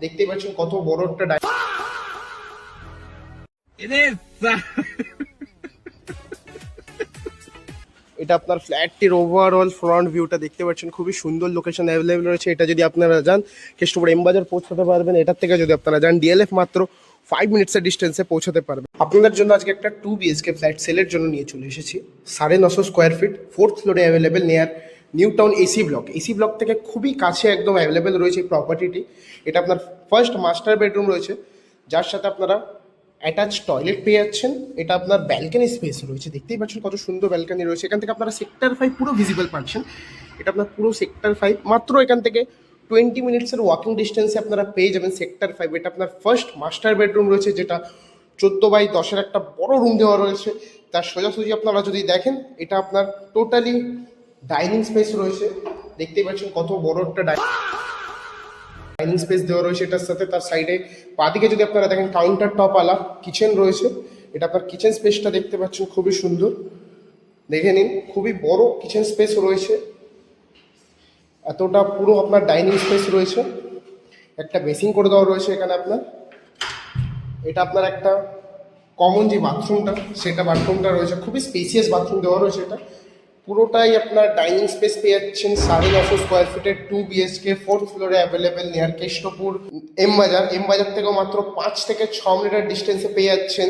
দেখতেই পাচ্ছেন কত বড় একটা এটা আপনার ফ্ল্যাটটির ওভারঅল ফ্রন্ট ভিউটা দেখতে পাচ্ছেন, খুবই সুন্দর লোকেশন অ্যাভেলেবেল রয়েছে। এটা যদি আপনারা যান কেষ্টপুর এমবাজার পৌঁছাতে পারবেন, এটার থেকে যদি আপনারা যান ডিএলএফ মাত্র 5 মিনিটসের ডিস্টেন্সে পৌঁছাতে পারবেন। আপনাদের জন্য আজকে একটা 2 বিএসকে ফ্ল্যাট সেলের জন্য নিয়ে চলে এসেছি। 950 স্কোয়ার ফিট, 4th ফ্লোরে available near new town AC block. AC block থেকে খুবই কাছে একদম অ্যাভেলেবেল রয়েছে এই প্রপার্টিটি। এটা আপনার ফার্স্ট মাস্টার বেডরুম রয়েছে, যার সাথে আপনারা অ্যাটাচ টয়লেট পেয়ে যাচ্ছেন। এটা আপনার ব্যালকানি স্পেস রয়েছে, দেখতেই পাচ্ছেন কত সুন্দর ব্যালকানি রয়েছে। এখান থেকে আপনারা সেক্টর 5 পুরো ভিজিবল পাচ্ছেন। এটা আপনার পুরো সেক্টর 5, মাত্র এখান থেকে 20 মিনিটসের ওয়াকিং ডিস্টেন্সে আপনারা পেয়ে যাবেন সেক্টর 5। এটা আপনার ফার্স্ট মাস্টার বেডরুম রয়েছে, যেটা 14x10 একটা বড় রুম দেওয়া রয়েছে। তার সোজাসুজি আপনারা যদি দেখেন, এটা আপনার টোটালি ডাইনিং স্পেস রয়েছে, দেখতেই পাচ্ছেন কত বড় একটা ডাইনিং স্পেস দেওয়া রয়েছে এটার সাথে। তার সাইডে বাঁদিকে যদি আপনারা দেখেন কাউন্টার টপ আলা কিচেন রয়েছে। এটা আপনার কিচেন স্পেসটা দেখতে পাচ্ছেন খুবই সুন্দর, দেখে নিন খুবই বড় কিচেন স্পেস রয়েছে। এতটা পুরো আপনার ডাইনিং স্পেস রয়েছে, একটা বেসিং করে দেওয়া রয়েছে এখানে আপনার। এটা আপনার একটা কমন যে বাথরুমটা, সেটা বাথরুমটা রয়েছে, খুবই স্পেসিয়াস বাথরুম দেওয়া রয়েছে। এটা পুরোটাই আপনার ডাইনিং স্পেস পেয়ে যাচ্ছেন। 950 স্কোয়ার ফিটের 2 বিএসকে 4th ফ্লোরে অ্যাভেলেবেল নিয়ার কেষ্টপুর এমবাজার থেকেও মাত্র 5 থেকে 6 মিনিটের ডিস্টেন্সে পেয়ে যাচ্ছেন।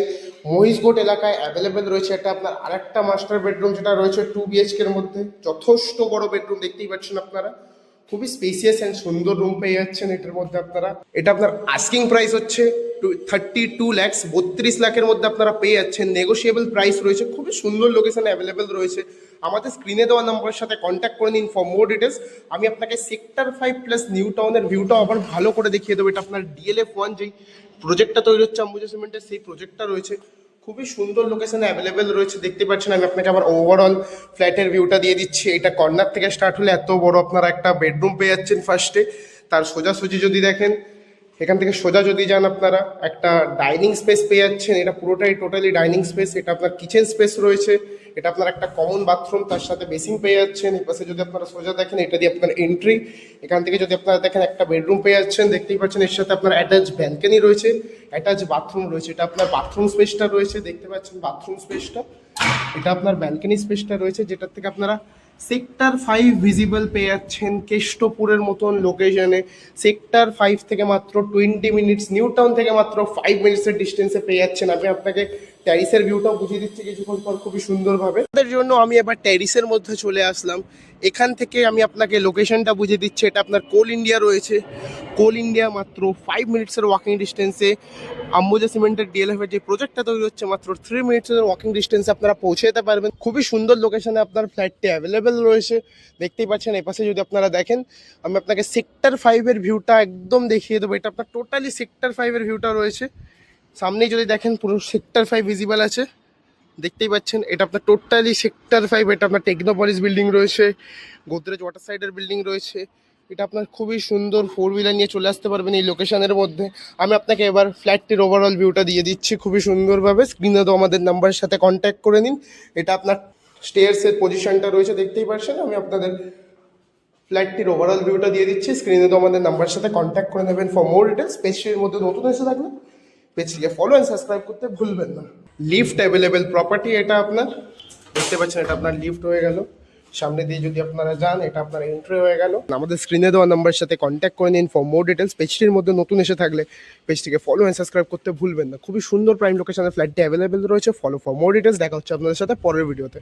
মহিষগোট এলাকায় অ্যাভেলেবেল রয়েছে এটা আপনার আরেকটা মাস্টার বেডরুম, যেটা রয়েছে 2 বিএচকের মধ্যে। যথেষ্ট বড় বেডরুম, দেখতেই পাচ্ছেন আপনারা, খুবই স্পেসিয়াস অ্যান্ড সুন্দর রুম পেয়ে যাচ্ছেন এটার মধ্যে আপনারা। এটা আপনার আস্কিং প্রাইস হচ্ছে 32 লাখ, 32 লাখের মধ্যে আপনারা পেয়ে যাচ্ছেন। নেগোসিয়েবল প্রাইস রয়েছে, খুবই সুন্দর লোকেশনে অ্যাভেলেবেল রয়েছে। আমাদের স্ক্রিনে দেওয়া নাম্বারের সাথে কন্ট্যাক্ট করে নিন ফর মোর ডিটেলস। আমি আপনাকে সেক্টর 5 প্লাস নিউ টাউনের ভিউটাও আবার ভালো করে দেখিয়ে দেবো। এটা আপনার DLF1 যেই প্রজেক্টটা তৈরি হচ্ছে অম্বুজা সিমেন্টের, সেই প্রজেক্টটা রয়েছে, খুবই সুন্দর লোকেশনে অ্যাভেলেবেল রয়েছে। দেখতে পাচ্ছেন আমি আপনাকে আবার ওভারঅল ফ্ল্যাটের ভিউটা দিয়ে দিচ্ছি। এটা কর্নার থেকে স্টার্ট হলে এত বড় আপনারা একটা বেডরুম পেয়ে যাচ্ছেন ফার্স্টে। তার সোজাসুজি যদি দেখেন, এখান থেকে সোজা যদি যান আপনারা একটা ডাইনিং স্পেস পেয়ে যাচ্ছেন। এটা পুরোটাই টোটালি ডাইনিং স্পেস। এটা আপনার কিচেন স্পেস রয়েছে, এটা আপনার একটা কমন বাথরুম, তার সাথে বেসিং পেয়ে যাচ্ছেন। এই পাশে যদি আপনারা সোজা দেখেন, এটা দিয়ে আপনার এন্ট্রি। এখান থেকে যদি আপনারা দেখেন একটা বেডরুম পেয়ে যাচ্ছেন, দেখতেই পাচ্ছেন। এর সাথে আপনার অ্যাটাচ ব্যালকনি রয়েছে, অ্যাটাচ বাথরুম রয়েছে। এটা আপনার বাথরুম স্পেসটা রয়েছে, দেখতে পাচ্ছেন বাথরুম স্পেসটা। এটা আপনার ব্যালকনি স্পেসটা রয়েছে, যেটার থেকে আপনারা সেক্টর 5 ভিজিবল পেয়ে যাচ্ছেন কেষ্টপুরের মতন লোকেশনে। সেক্টর 5 থেকে মাত্র 20 মিনিটস, নিউ টাউন থেকে মাত্র 5 মিনিটসের ডিস্টেন্সে পেয়ে যাচ্ছেন। আমি আপনাকে ট্যারিসের ভিউটাও বুঝিয়ে দিচ্ছি কিছুক্ষণ পর খুবই সুন্দরভাবে। তাদের জন্য আমি এবার ট্যারিসের মধ্যে চলে আসলাম। এখান থেকে আমি আপনাকে লোকেশনটা বুঝিয়ে দিচ্ছি। এটা আপনার কোল ইন্ডিয়া রয়েছে, কোল ইন্ডিয়া মাত্র 5 মিনিটসের ওয়াকিং ডিস্টেন্সে। অম্বুজা সিমেন্টের DLF-এর যে প্রজেক্টটা তৈরি হচ্ছে, মাত্র 3 মিনিটসের ওয়াকিং ডিস্টেন্সে আপনারা পৌঁছে যেতে পারবেন। খুবই সুন্দর লোকেশনে আপনার ফ্ল্যাটটি অ্যাভেলেবেল রয়েছে, দেখতেই পাচ্ছেন। এপাশে যদি আপনারা দেখেন, আমি আপনাকে সেক্টর 5-এর ভিউটা একদম দেখিয়ে দেবো। এটা আপনার টোটালি সেক্টর 5-এর ভিউটা রয়েছে। সামনেই যদি দেখেন পুরো সেক্টর 5 ভিজিবল আছে, দেখতেই পাচ্ছেন। এটা আপনার টোটালি সেক্টর 5। এটা আপনার টেকনোপলিস বিল্ডিং রয়েছে, গোদরেজ ওয়াটার সাইডের বিল্ডিং রয়েছে। এটা আপনার খুবই সুন্দর 4 হুইলার নিয়ে চলে আসতে পারবেন এই লোকেশনের মধ্যে। আমি আপনাকে এবার ফ্ল্যাটটির ওভারঅল ভিউটা দিয়ে দিচ্ছি খুবই সুন্দরভাবে। স্ক্রিনে তো আমাদের নাম্বারের সাথে কন্ট্যাক্ট করে নিন। এটা আপনার স্টেয়ার্সের পজিশনটা রয়েছে, দেখতেই পাচ্ছেন। আমি আপনাদের ফ্ল্যাটটির ওভারঅল ভিউটা দিয়ে দিচ্ছি। স্ক্রিনে তো আমাদের নাম্বারের সাথে কন্ট্যাক্ট করে নেবেন ফর মোর ডিটেলস। পেজটির মধ্যে নতুন এসে থাকলে পেজটিকে ফলো অ্যান্ড সাবস্ক্রাইব করতে ভুলবেন না। লিফট অ্যাভেলেবেল প্রপার্টি এটা আপনার, দেখতে পাচ্ছেন। এটা আপনার লিফট হয়ে গেল, সামনে দিয়ে যদি আপনারা যান, এটা আপনার এন্ট্রি হয়ে গেল। আমাদের স্ক্রিনে দেওয়া নাম্বারের সাথে কন্ট্যাক্ট করে নিন ফর মোর ডিটেলস। পেজটির মধ্যে নতুন এসে থাকলে পেজটিকে ফলো অ্যান্ড সাবস্ক্রাইব করতে ভুলবেন না। খুবই সুন্দর প্রাইম লোকেশনে ফ্ল্যাটটি অ্যাভেলেবেল রয়েছে। Follow for more details. দেখা হচ্ছে আপনাদের সাথে পরের ভিডিওতে।